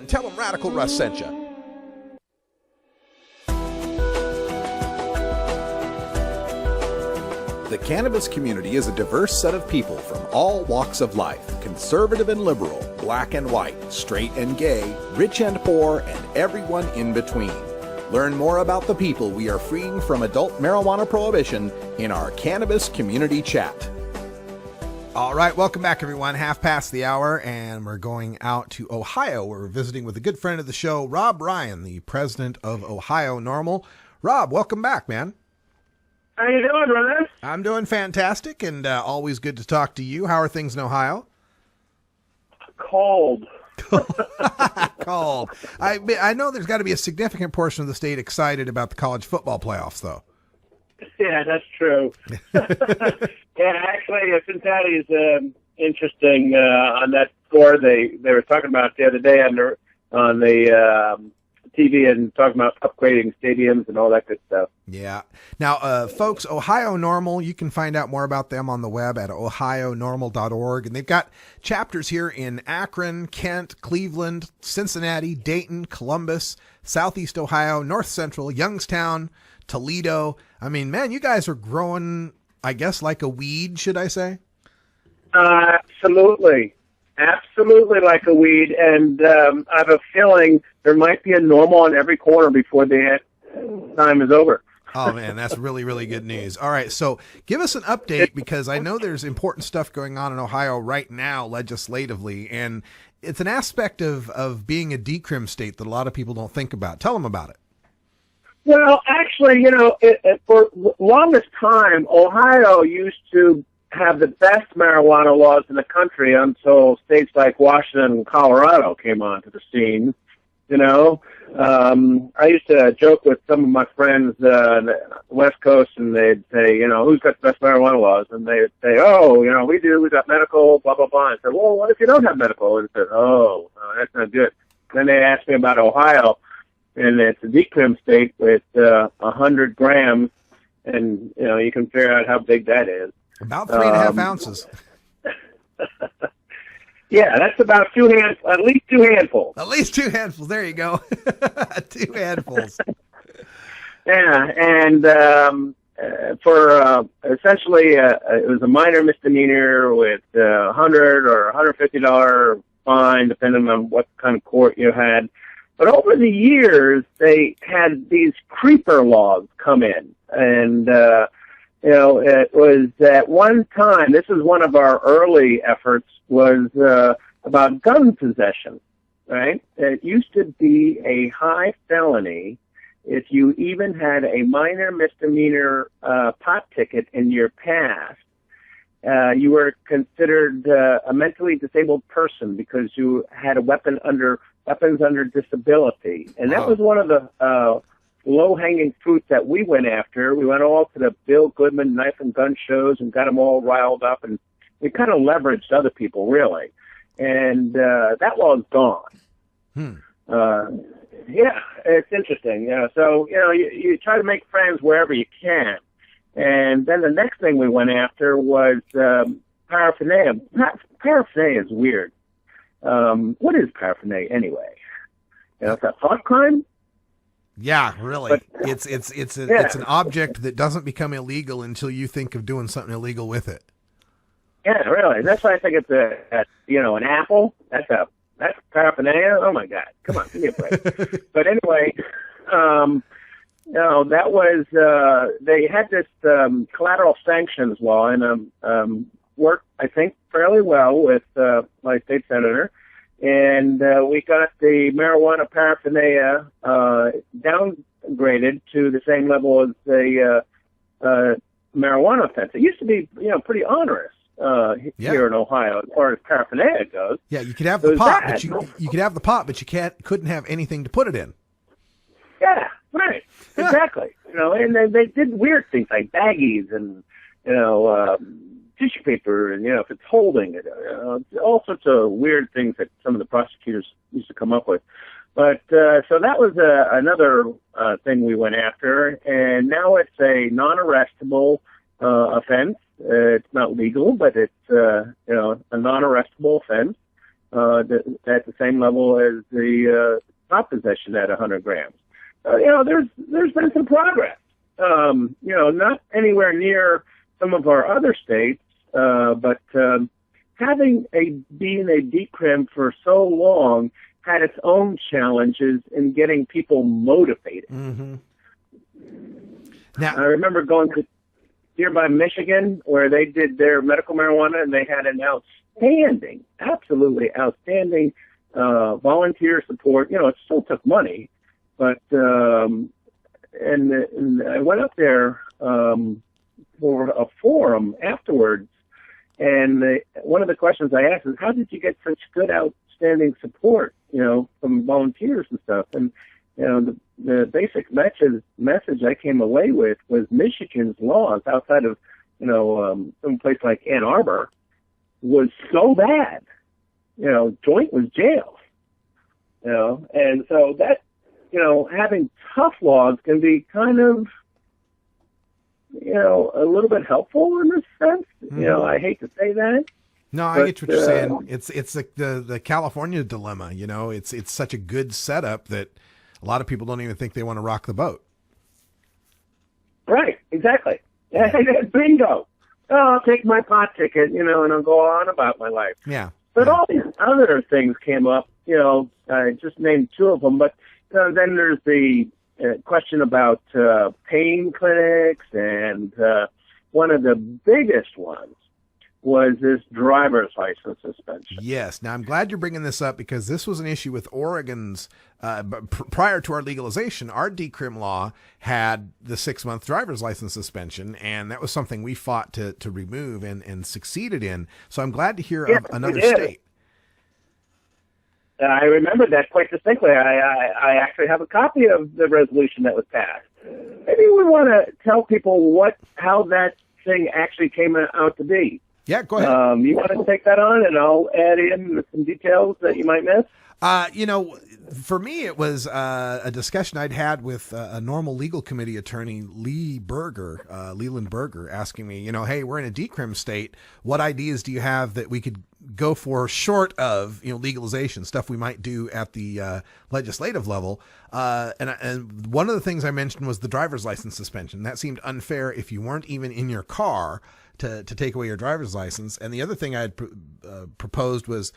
And tell them Radical Russ sent you. The cannabis community is a diverse set of people from all walks of life, conservative and liberal, black and white, straight and gay, rich and poor, and everyone in between. Learn more about the people we are freeing from adult marijuana prohibition in our Cannabis Community Chat. All right, welcome back, everyone. Half past the hour, and we're going out to Ohio. We're visiting with a good friend of the show, Rob Ryan, the president of Ohio Normal. Rob, welcome back, man. How you doing, Russ? I'm doing fantastic, and always good to talk to you. How are things in Ohio? Cold. Cold. I know there's got to be a significant portion of the state excited about the college football playoffs, though. Yeah, that's true. Yeah, actually, Cincinnati's interesting on that score. They were talking about the other day on the TV and talking about upgrading stadiums and all that good stuff. Yeah. Now, folks, Ohio Normal, you can find out more about them on the web at ohionormal.org. And they've got chapters here in Akron, Kent, Cleveland, Cincinnati, Dayton, Columbus, Southeast Ohio, North Central, Youngstown, Toledo. I mean, man, you guys are growing, I guess, like a weed, should I say? Absolutely. Absolutely like a weed. And I have a feeling there might be a normal on every corner before the time is over. Oh, man, that's really, really good news. All right, so give us an update, because I know there's important stuff going on in Ohio right now legislatively, and it's an aspect of being a decrim state that a lot of people don't think about. Tell them about it. Well, actually, for the longest time, Ohio used to have the best marijuana laws in the country until states like Washington and Colorado came onto the scene. I used to joke with some of my friends on the West Coast, and they'd say, who's got the best marijuana laws? And they'd say, we do, we got medical, blah, blah, blah. And I said, well, what if you don't have medical? And I said, that's not good. Then they asked me about Ohio, and it's a decrim state with 100 grams, and, you can figure out how big that is. About 3.5 ounces. Yeah, that's about at least two handfuls. At least 2 handfuls. There you go. 2 handfuls. Yeah, and for essentially, it was a minor misdemeanor with $100 or $150 fine, depending on what kind of court you had. But over the years, they had these creeper laws come in, and it was at one time, this is one of our early efforts, was about gun possession, right? It used to be a high felony if you even had a minor misdemeanor pot ticket in your past. You were considered a mentally disabled person because you had a weapons under disability. And that was one of the low-hanging fruits that we went after. We went all to the Bill Goodman knife and gun shows and got them all riled up, and we kind of leveraged other people, really. And that law's gone. Yeah, it's interesting. So, you try to make friends wherever you can. And then the next thing we went after was paraphernalia. Paraphernalia is weird. What is paraphernalia anyway? It's a thought crime? Yeah, really. But, it's an object that doesn't become illegal until you think of doing something illegal with it. Yeah, really. That's why I think it's an apple. That's paraphernalia. Oh my God! Come on, give me a break. But anyway, that was they had this collateral sanctions law, and worked, I think, fairly well with my state senator. And we got the marijuana paraphernalia downgraded to the same level as the marijuana offense. It used to be, pretty onerous here in Ohio as far as paraphernalia goes. Yeah, you could have the pot, but you could have the pot, but you couldn't have anything to put it in. Yeah, right, exactly. And they did weird things like baggies and tissue paper, and if it's holding it, all sorts of weird things that some of the prosecutors used to come up with. But so that was another thing we went after, and now it's a non-arrestable offense. It's not legal, but it's a non-arrestable offense, at the same level as the pot possession at 100 grams. There's been some progress. Not anywhere near some of our other states, but being a decrim for so long had its own challenges in getting people motivated. Mm-hmm. Now, I remember going to nearby Michigan where they did their medical marijuana, and they had an absolutely outstanding volunteer support. It still took money, but and I went up there for a forum afterwards, and one of the questions I asked is, how did you get such good, outstanding support, from volunteers and stuff? And the basic message I came away with was Michigan's laws outside of, some place like Ann Arbor was so bad. Joint was jail. And so that, having tough laws can be kind of, a little bit helpful in this sense. Mm-hmm. I hate to say that. No, I get what you're saying. It's like the California dilemma. It's such a good setup that a lot of people don't even think they want to rock the boat. Right, exactly. Bingo. I'll take my pot ticket, and I'll go on about my life. Yeah. But all these other things came up. I just named two of them, but then there's the question about pain clinics, and one of the biggest ones was this driver's license suspension. Yes. Now, I'm glad you're bringing this up because this was an issue with Oregon's, prior to our legalization, our decrim law had the 6-month driver's license suspension, and that was something we fought to remove and succeeded in. So I'm glad to hear of another state. I remember that quite distinctly. I actually have a copy of the resolution that was passed. Maybe we want to tell people how that thing actually came out to be. Yeah, go ahead. You want to take that on, and I'll add in some details that you might miss? For me, it was a discussion I'd had with a normal legal committee attorney, Leland Berger, asking me, hey, we're in a decrim state. What ideas do you have that we could go for short of, legalization, stuff we might do at the legislative level? And one of the things I mentioned was the driver's license suspension. That seemed unfair if you weren't even in your car to take away your driver's license. And the other thing I had proposed was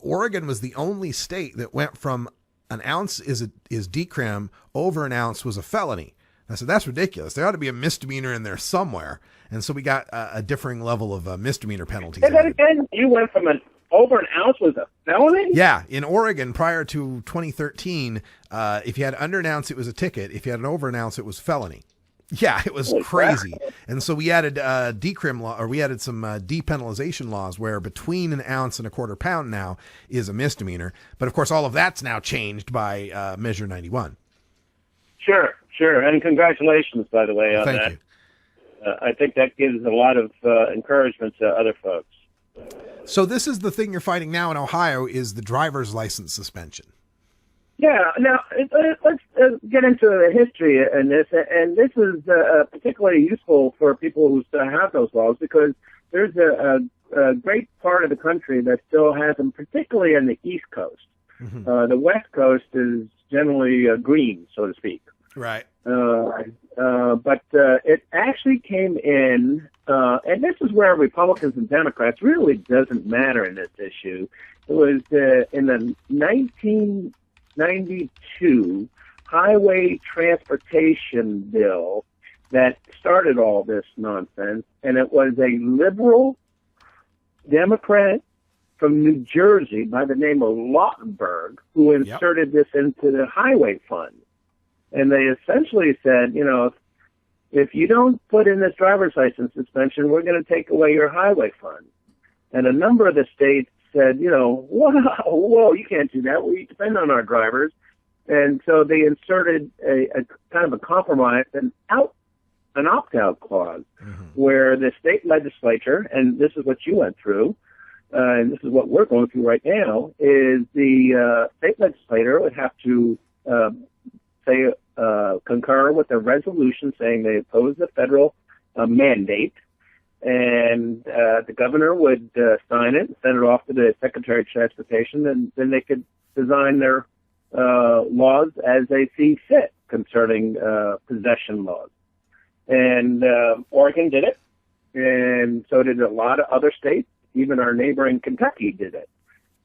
Oregon was the only state that went from an ounce is decrim, over an ounce was a felony. I said, that's ridiculous. There ought to be a misdemeanor in there somewhere. And so we got a differing level of misdemeanor penalties. Say that again? You went from over an ounce was a felony? Yeah. In Oregon, prior to 2013, if you had under an ounce, it was a ticket. If you had an over an ounce, it was felony. Yeah, it was crazy. And so we added decrim law, or we added some depenalization laws where between an ounce and a quarter pound now is a misdemeanor. But of course, all of that's now changed by Measure 91. Sure. And congratulations, by the way, on that. Thank you. I think that gives a lot of encouragement to other folks. So this is the thing you're fighting now in Ohio, is the driver's license suspension. Yeah. Now, let's get into the history in this. And this is particularly useful for people who still have those laws, because there's a great part of the country that still has them, particularly on the East Coast. Mm-hmm. The West Coast is generally green, so to speak. Right. But it actually came in, and this is where Republicans and Democrats really doesn't matter in this issue. It was in the 1992 Highway Transportation Bill that started all this nonsense, and it was a liberal Democrat from New Jersey by the name of Lautenberg who inserted this into the highway fund. And they essentially said, if you don't put in this driver's license suspension, we're going to take away your highway fund. And a number of the states said, whoa, you can't do that. We depend on our drivers. And so they inserted a kind of a compromise, an opt-out clause, where the state legislature, and this is what you went through, and this is what we're going through right now, is the state legislator would have to concur with a resolution saying they oppose the federal mandate, and the governor would sign it and send it off to the Secretary of Transportation, and then they could design their laws as they see fit concerning possession laws. And Oregon did it, and so did a lot of other states. Even our neighboring Kentucky did it.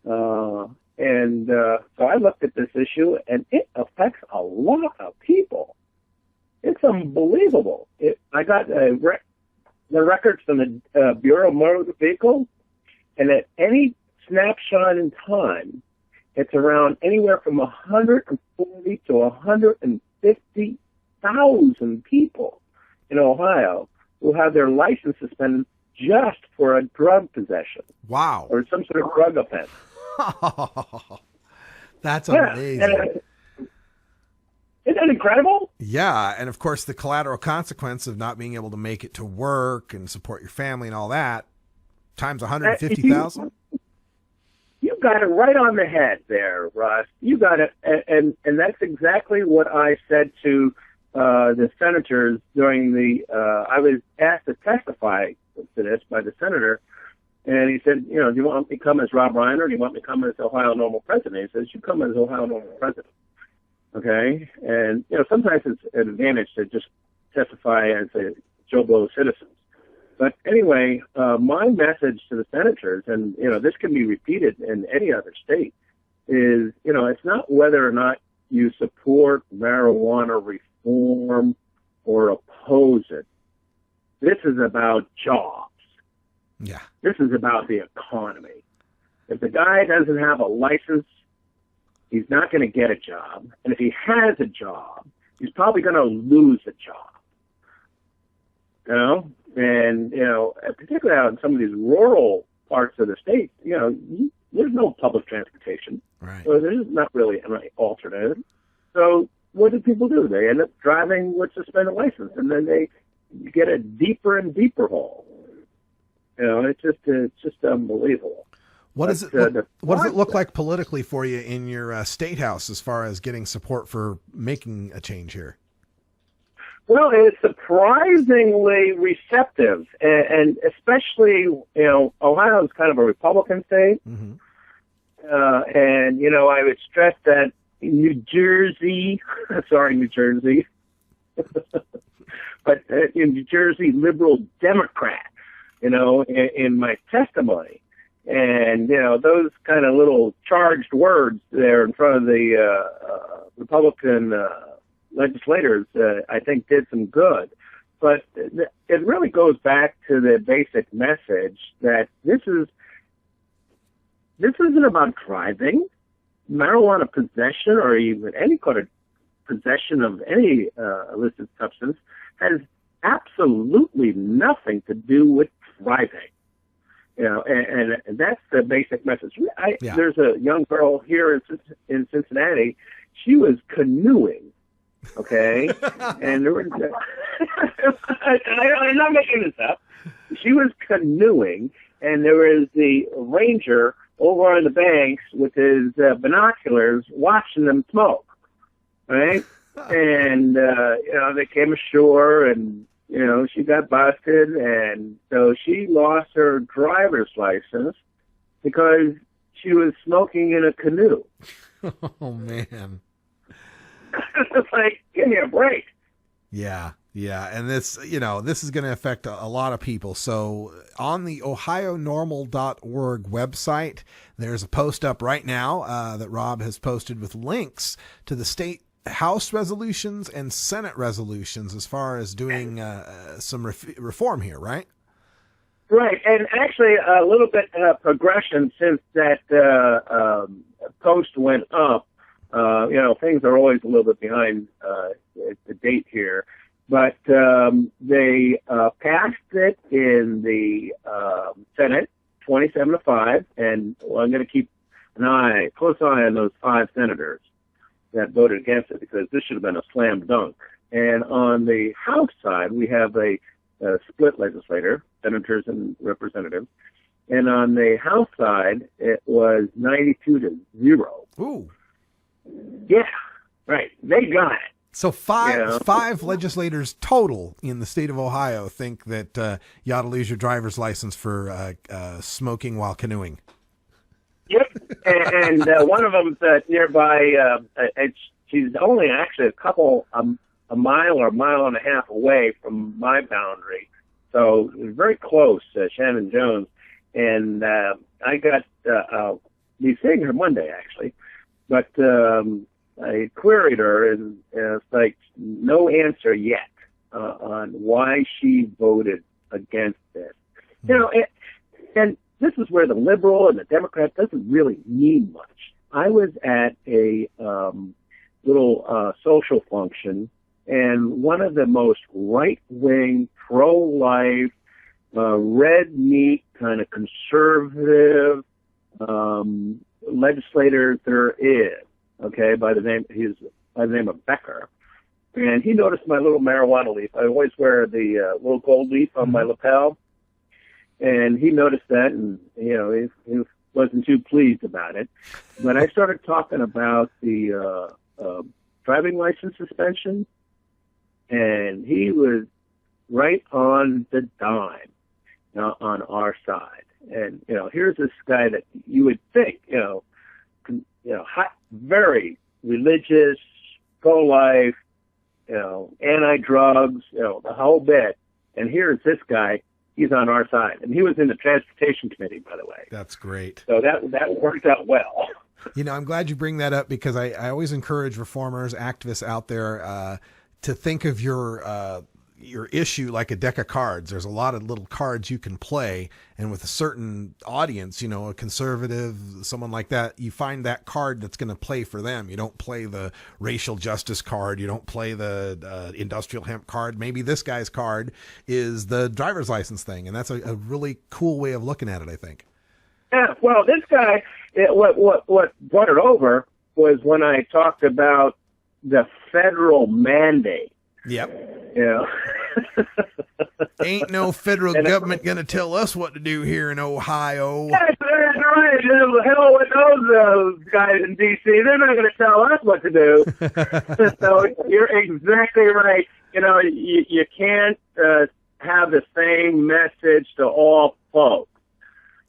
So I looked at this issue, and it affects a lot of people. It's unbelievable. I got the records from the Bureau of Motor Vehicles, and at any snapshot in time, it's around anywhere from 140 to 150,000 people in Ohio who have their license suspended just for a drug possession. Wow. Or some sort of drug offense. That's amazing. Isn't that incredible? Yeah, and of course the collateral consequence of not being able to make it to work and support your family and all that, times 150,000? You got it right on the head there, Russ. You got it, and that's exactly what I said to the senators during the, I was asked to testify to this by the senator, and he said, do you want me to come as Rob Ryan or do you want me to come as Ohio Normal President? He says, you come as Ohio Normal President. Okay? And, sometimes it's an advantage to just testify as a Joe Blow citizen. But anyway, my message to the senators, and, this can be repeated in any other state, is, it's not whether or not you support marijuana reform or oppose it. This is about jobs. Yeah. This is about the economy. If the guy doesn't have a license, he's not going to get a job. And if he has a job, he's probably going to lose a job. And, particularly out in some of these rural parts of the state, there's no public transportation. Right. So there's not really an alternative. So what do people do? They end up driving with suspended license, and then they get a deeper and deeper hole. It's just unbelievable. What does it look like politically for you in your state house as far as getting support for making a change here? Well, it's surprisingly receptive, and especially, Ohio is kind of a Republican state. Mm-hmm. And, I would stress that New Jersey, but in New Jersey, liberal Democrat, in my testimony. And, those kind of little charged words there in front of the Republican legislators, I think did some good. But it really goes back to the basic message that this isn't about driving. Marijuana possession or even any kind of possession of any illicit substance has absolutely nothing to do with driving. And that's the basic message. There's a young girl here in Cincinnati. She was canoeing, okay? And there was, I'm not making this up. She was canoeing, and there was the ranger over on the banks with his binoculars watching them smoke, right? And, they came ashore and, she got busted, and so she lost her driver's license because she was smoking in a canoe. Oh, man. It's like, give me a break. Yeah. And this is going to affect a lot of people. So on the ohionormal.org website, there's a post up right now that Rob has posted with links to the state House resolutions and Senate resolutions as far as doing some reform here, right? Right. And actually a little bit progression since that post went up. Things are always a little bit behind the date here. But they passed it in the Senate, 27-5, and I'm going to keep a close eye on those 5 senators that voted against it because this should have been a slam dunk. And on the House side, we have a split legislator, senators and representatives. And on the House side, it was 92-0. Ooh. Yeah, right. They got it. So five legislators total in the state of Ohio think that you ought to lose your driver's license for smoking while canoeing. Yep, and one of them's nearby. She's only actually a mile or a mile and a half away from my boundary, so it was very close. Shannon Jones, and I got be seeing her Monday actually, but I queried her, and it's like no answer yet on why she voted against this. You know, and this is where the liberal and the Democrat doesn't really mean much. I was at a little social function, and one of the most right-wing, pro-life, red meat kind of conservative legislator there is. Okay, by the name of Becker, and he noticed my little marijuana leaf. I always wear the little gold leaf on my lapel. And he noticed that, and, you know, he wasn't too pleased about it. But I started talking about the driving license suspension, and he was right on the dime on our side. And, you know, here's this guy that you would think, very religious, pro-life, anti-drugs, the whole bit. And here's this guy. He's on our side. And he was in the Transportation Committee, by the way. That's great. So that worked out well. You know, I'm glad you bring that up because I always encourage reformers, activists out there to think of your issue like a deck of cards. There's a lot of little cards you can play. And with a certain audience, a conservative, someone like that, you find that card that's going to play for them. You don't play the racial justice card. You don't play the industrial hemp card. Maybe this guy's card is the driver's license thing. And that's a really cool way of looking at it, I think. Yeah, well, this guy, what brought it over was when I talked about the federal mandate. Yep. Yeah. Ain't no federal government going to tell us what to do here in Ohio. That's right. Hell with those guys in D.C. They're not going to tell us what to do. So you're exactly right. You can't have the same message to all folks.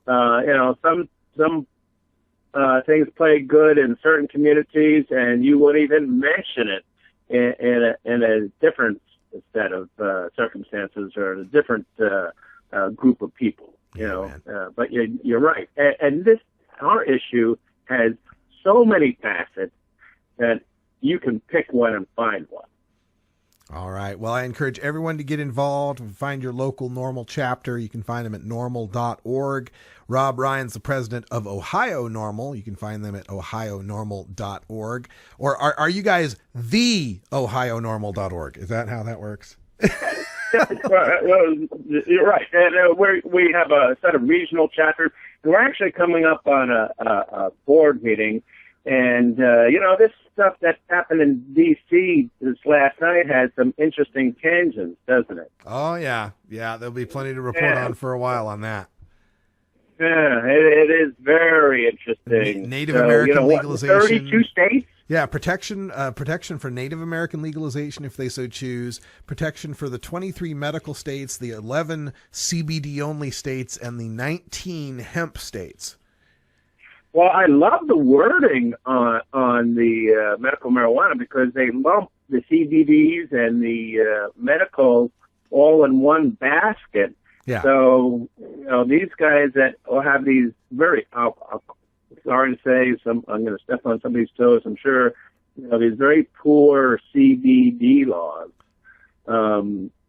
Some things play good in certain communities, and you wouldn't even mention it in a different set of circumstances or a different group of people. But you're right, and our issue has so many facets that you can pick one and find one. All right. Well, I encourage everyone to get involved. Find your local Normal chapter. You can find them at normal.org. Rob Ryan's the president of Ohio Normal. You can find them at ohionormal.org. Or are you guys the ohionormal.org? Is that how that works? Well, you're right. And we have a set of regional chapters. We're actually coming up on a board meeting. And, this stuff that happened in D.C. this last night has some interesting tangents, doesn't it? Oh, yeah. Yeah, there'll be plenty to report on for a while on that. Yeah, it is very interesting. Native American legalization. 32 states? Yeah, protection for Native American legalization if they so choose, protection for the 23 medical states, the 11 CBD-only states, and the 19 hemp states. Well, I love the wording on the medical marijuana because they lump the CBDs and the medical all in one basket. Yeah. So, these guys that will have these very, sorry to say, I'm going to step on somebody's toes, I'm sure, these very poor CBD laws.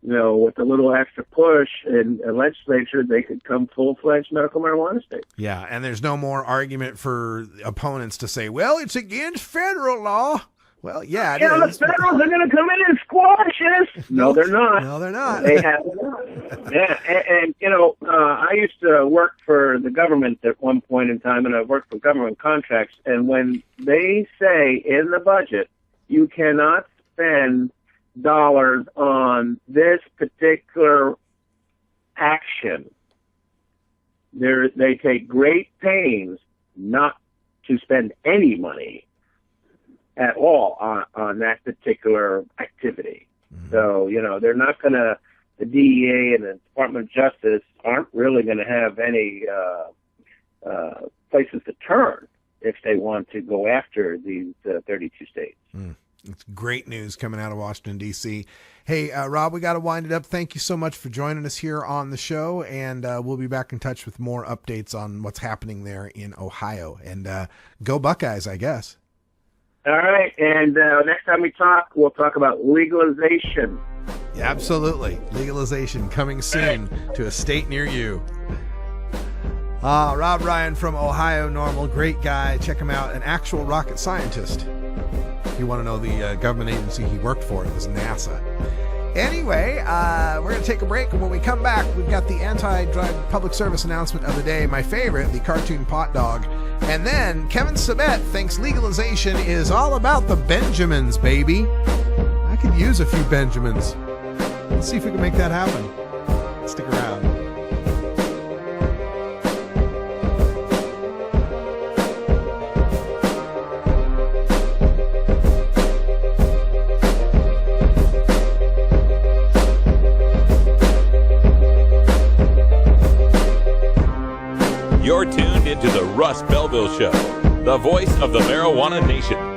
With a little extra push in a legislature, they could come full-fledged medical marijuana states. Yeah, and there's no more argument for opponents to say, well, it's against federal law. Well, yeah, it is. The federals are going to come in and squash us. No, they're not. No, they're not. They have not. Yeah, and I used to work for the government at one point in time, and I worked for government contracts, and when they say in the budget, you cannot spend dollars on this particular action, they take great pains not to spend any money at all on that particular activity. So, they're not going to, the DEA and the Department of Justice aren't really going to have any places to turn if they want to go after these 32 states. It's great news coming out of Washington, D.C. Hey, Rob, we got to wind it up. Thank you so much for joining us here on the show, and we'll be back in touch with more updates on what's happening there in Ohio. And go Buckeyes, I guess. All right, and next time we talk, we'll talk about legalization. Yeah, absolutely. Legalization coming soon to a state near you. Rob Ryan from Ohio Normal, great guy. Check him out, an actual rocket scientist. If you want to know the government agency he worked for, it was NASA. Anyway, we're going to take a break, and when we come back, we've got the anti-drug public service announcement of the day, my favorite, the cartoon pot dog. And then Kevin Sabet thinks legalization is all about the Benjamins, baby. I could use a few Benjamins. Let's see if we can make that happen. Stick around. You're tuned into the Russ Belville Show, the voice of the marijuana nation.